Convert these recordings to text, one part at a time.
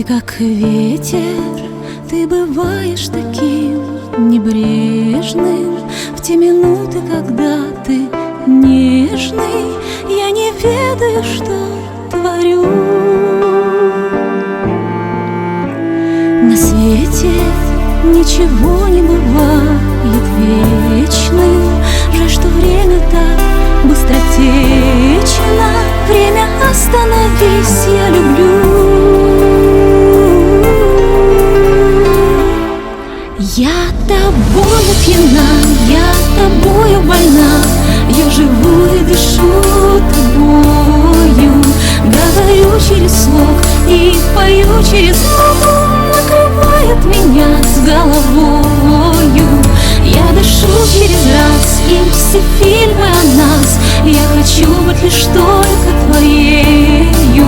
Ты как ветер, ты бываешь таким небрежным в те минуты, когда ты нежный. Я не ведаю, что творю. На свете ничего не бывает вечным. Жаль, что время так быстротечно. Время, остановись, я люблю. Я тобою пьяна, я тобою больна. Я живу и дышу тобою. Говорю через слог и пою через ноту. Накрывает меня с головою. Я дышу через раз, и все фильмы о нас. Я хочу быть лишь только твоею.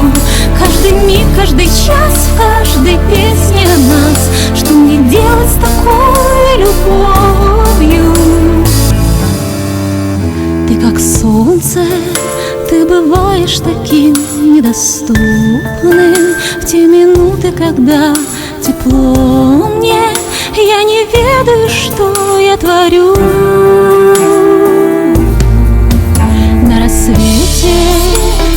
Каждый миг, каждый час, в каждой песне о нас. Что мне делать с такой любовью? Ты как солнце, ты бываешь таким недоступным в те минуты, когда тепло мне. Я не ведаю, что я творю. На рассвете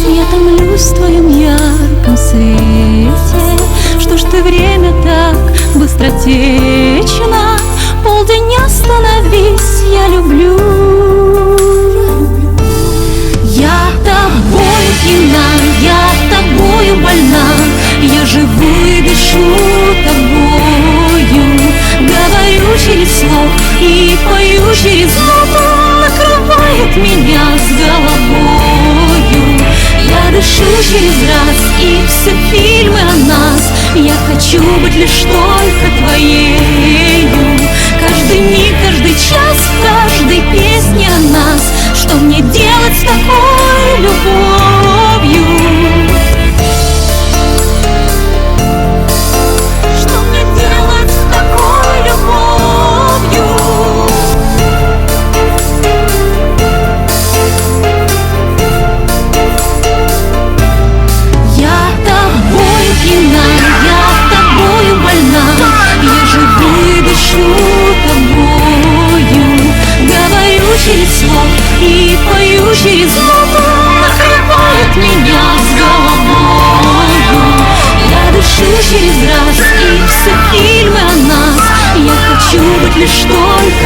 я томлюсь в твоем ярком свете. Что ж ты, время так быстротечно. Полдень, остановись, я люблю. Я тобою пьяна, я тобою больна. Я живу и дышу тобою. Говорю через слог и пою через ноту. Накрывает меня с головою. Я дышу через раз, и все фильмы о нас. Я хочу быть лишь только твоею. Каждый миг, каждый час, в каждой песне о нас. Что мне делать с такой любовью? Что мне делать с такой любовью? Я тобою пьяна, я тобою больна. Я живу и дышу тобою. Говорю через слог и пою через ноту. Накрывает меня с головою. Я дышу через раз, и все фильмы о нас. Я хочу быть лишь только